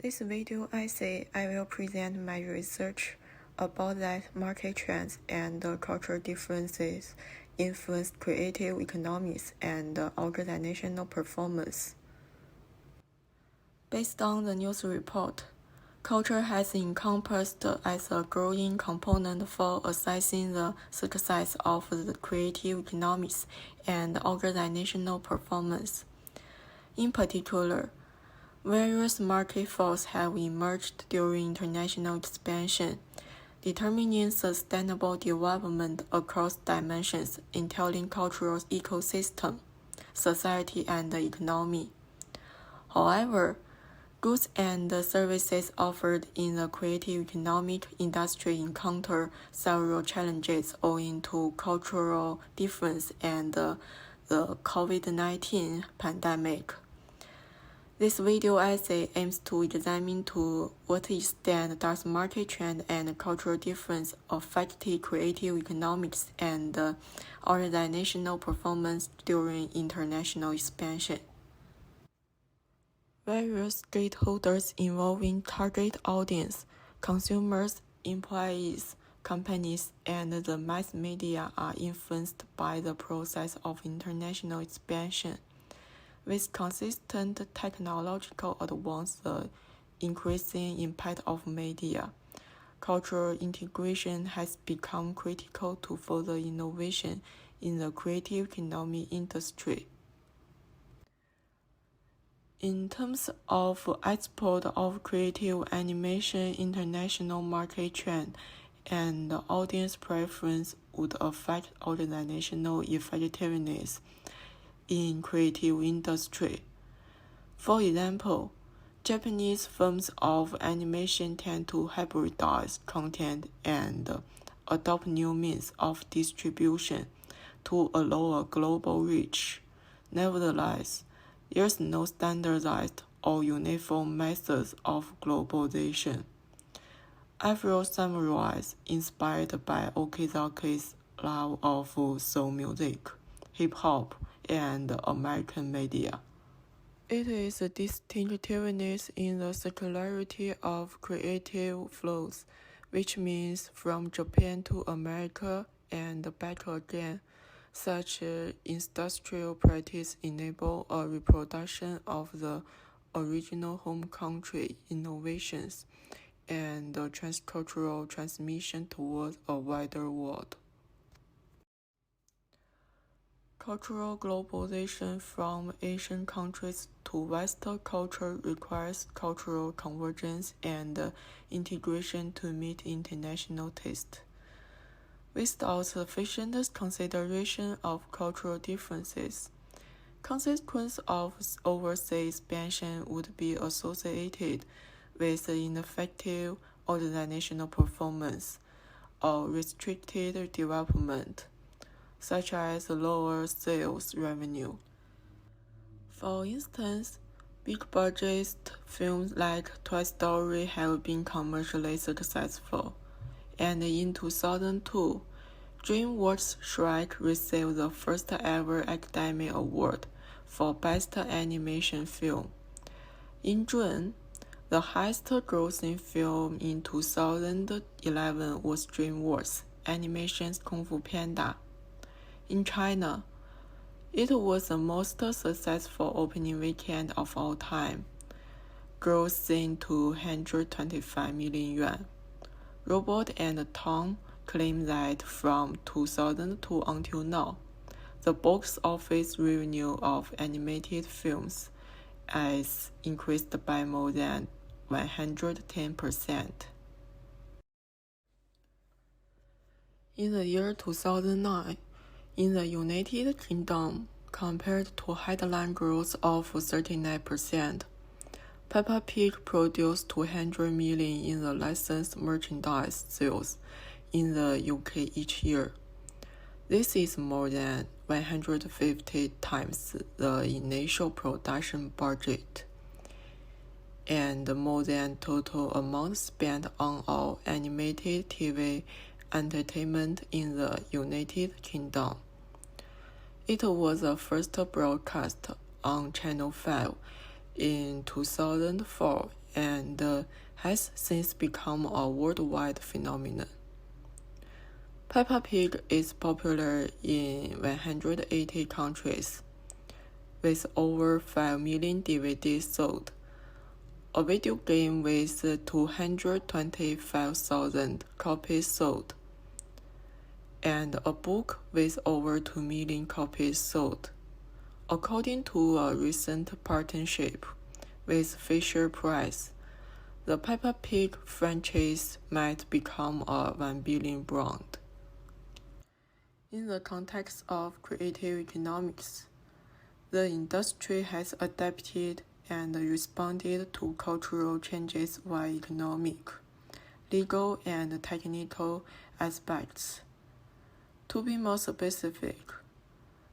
This video essay, I will present my research about that market trends and cultural differences influence creative economics and organizational performance. Based on the news report, culture has encompassed as a growing component for assessing the success of the creative economics and organizational performance. In particular, various market forces have emerged during international expansion, determining sustainable development across dimensions entailing cultural ecosystem, society, and economy. However, goods and services offered in the creative economic industry encounter several challenges owing to cultural difference and the COVID-19 pandemic. This video essay aims to examine to what extent does market trend and cultural difference affect creative economics and organizational performance during international expansion. Various stakeholders involving target audience, consumers, employees, companies, and the mass media are influenced by the process of international expansion. With consistent technological advance, the increasing impact of media, cultural integration has become critical to further innovation in the creative economy industry. In terms of export of creative animation, international market trend and audience preference would affect organizational effectiveness in creative industry. For example, Japanese firms of animation tend to hybridize content and adopt new means of distribution to allow a global reach. Nevertheless, there is no standardized or uniform methods of globalization. I will summarize inspired by Okazaki's love of soul music, hip-hop, and American media. It is a distinctiveness in the circularity of creative flows, which means from Japan to America and back again. Such industrial practice enable a reproduction of the original home country innovations and the transcultural transmission towards a wider world. Cultural globalization from Asian countries to Western culture requires cultural convergence and integration to meet international tastes. Without sufficient consideration of cultural differences, consequence of overseas expansion would be associated with ineffective organizational performance or restricted development, such as lower sales revenue. For instance, big-budget films like Toy Story have been commercially successful, and in 2002, DreamWorks' Shrek received the first ever Academy Award for Best Animation Film. In June, the highest grossing film in 2011 was DreamWorks' Animation's Kung Fu Panda. In China, it was the most successful opening weekend of all time, grossing 225 million yuan. Robot and Tom claim that from 2002 until now, the box office revenue of animated films has increased by more than 110%. In the year 2009, in the United Kingdom, compared to headline growth of 39%, Peppa Pig produced 200 million in the licensed merchandise sales in the UK each year. This is more than 150 times the initial production budget, and more than total amount spent on all animated TV entertainment in the United Kingdom. It was the first broadcast on Channel 5 in 2004 and has since become a worldwide phenomenon. Peppa Pig is popular in 180 countries, with over 5 million DVDs sold, a video game with 225,000 copies sold, and a book with over 2 million copies sold, according to a recent partnership with Fisher-Price. The Peppa Pig franchise might become a 1 billion brand. In the context of creative economics, the industry has adapted and responded to cultural changes via economic, legal, and technical aspects. To be more specific,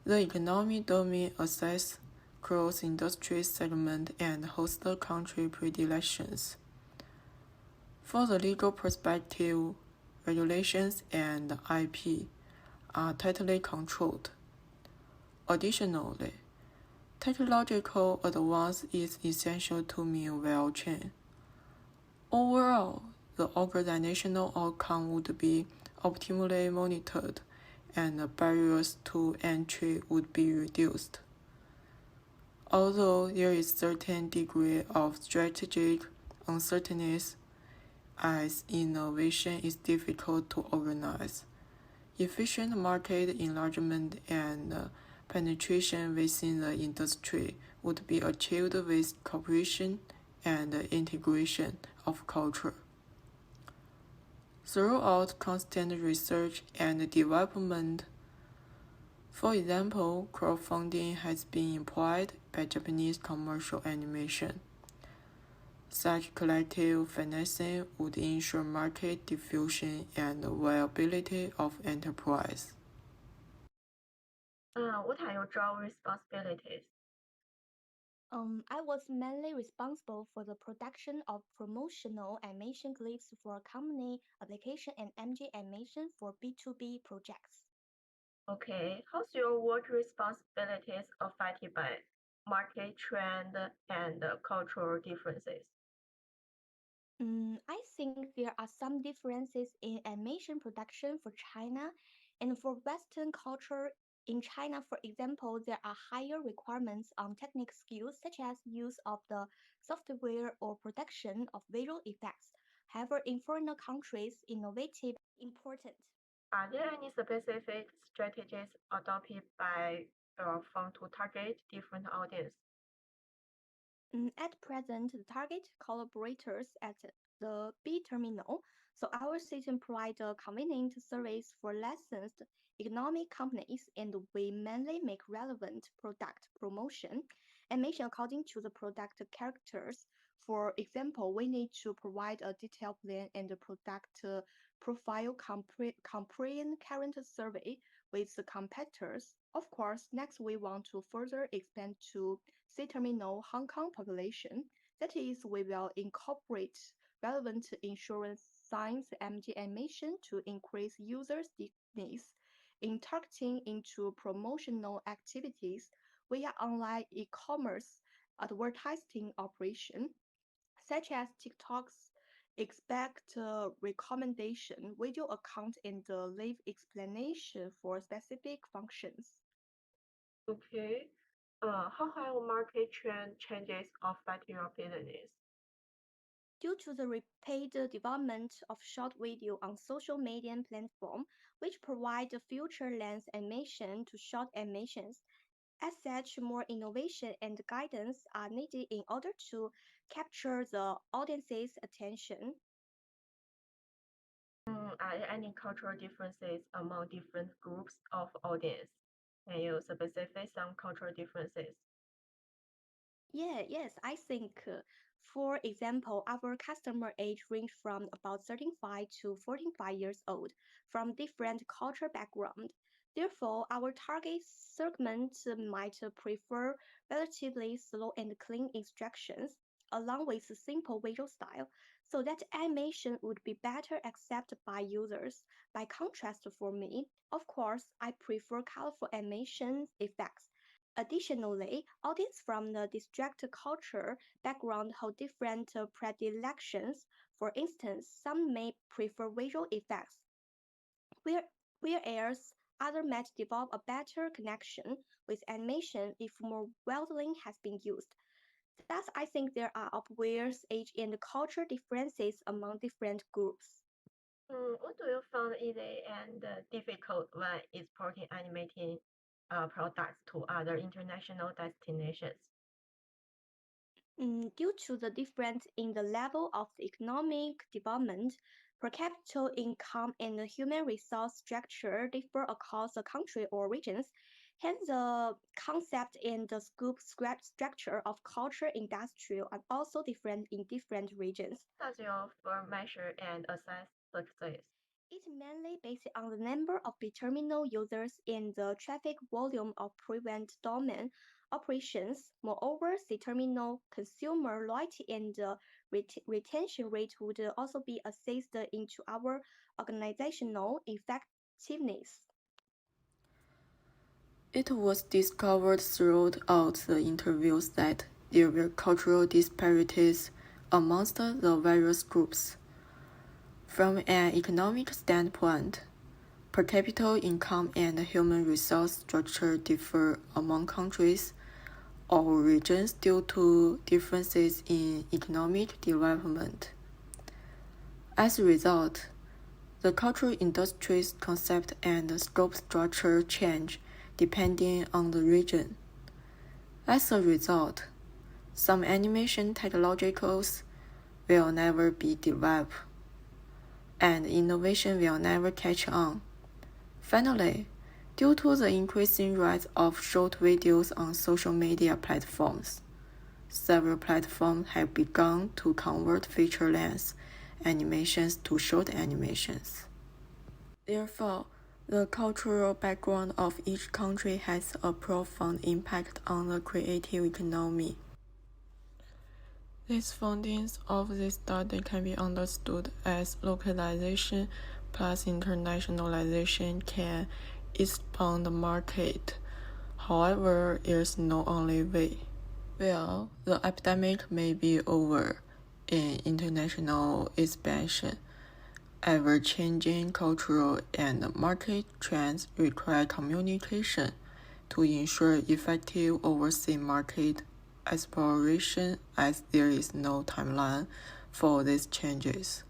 the economic domain assesses cross-industry segment and host country predilections. For the legal perspective, regulations and IP are tightly controlled. Additionally, technological advance is essential to mean value chain. Overall, the organizational outcome would be optimally monitored and barriers to entry would be reduced. Although there is certain degree of strategic uncertainty as innovation is difficult to organize, efficient market enlargement and penetration within the industry would be achieved with cooperation and integration of culture. Throughout constant research and development, for example, crowdfunding has been employed by Japanese commercial animation. Such collective financing would ensure market diffusion and viability of enterprise. What are your job responsibilities? I was mainly responsible for the production of promotional animation clips for company application and MG animation for B2B projects. Okay, how's your work responsibilities affected by market trend and cultural differences? I think there are some differences in animation production for China and for Western culture. In China, for example, there are higher requirements on technical skills such as use of the software or production of visual effects. However, in foreign countries, innovative important. Are there any specific strategies adopted by your firm to target different audience? At present, the target collaborators at the B terminal, so our system provides a convenient service for licensed economic companies, and we mainly make relevant product promotion and mention according to the product characters. For example, we need to provide a detailed plan and a product profile comparing current survey with the competitors. Of course, next we want to further expand to C-terminal Hong Kong population. That is, we will incorporate relevant insurance science MG animation to increase user stickiness. In targeting into promotional activities via online e-commerce advertising operation, such as TikTok's expect recommendation, video account, and live explanation for specific functions. Okay. How have market trend changes affect your business? Due to the rapid development of short video on social media platform, which provide feature-length animation to short animations, as such, more innovation and guidance are needed in order to capture the audience's attention. Are there any cultural differences among different groups of audience? Can you specify some cultural differences? Yes, I think. For example, our customer age range from about 35 to 45 years old, from different cultural background. Therefore, our target segment might prefer relatively slow and clean instructions, along with a simple visual style, so that animation would be better accepted by users. By contrast, for me, of course, I prefer colorful animation effects. Additionally, audience from the district culture background hold different predilections. For instance, some may prefer visual effects, whereas others might develop a better connection with animation if more modeling has been used. Thus, I think there are obvious age and cultural differences among different groups. What do you find easy and difficult when exporting animated products to other international destinations? Due to the difference in the level of the economic development, per capita income and the human resource structure differ across the country or regions. Hence, the concept and the scope structure of culture industry are also different in different regions. Does your firm measure and assess success? It's mainly based on the number of terminal users and the traffic volume of prevent domain operations. Moreover, the terminal consumer loyalty and the retention rate would also be assessed into our organizational effectiveness. It was discovered throughout the interviews that there were cultural disparities amongst the various groups. From an economic standpoint, per capita income and human resource structure differ among countries or regions due to differences in economic development. As a result, the cultural industry's concept and scope structure change depending on the region. As a result, some animation technologies will never be developed, and innovation will never catch on. Finally, due to the increasing rise of short videos on social media platforms, several platforms have begun to convert feature-length animations to short animations. Therefore, the cultural background of each country has a profound impact on the creative economy. These findings of this study can be understood as localization plus internationalization can expand the market. However, it's not only way. Well, the epidemic may be over in international expansion. Ever-changing cultural and market trends require communication to ensure effective overseas market exploration, as there is no timeline for these changes.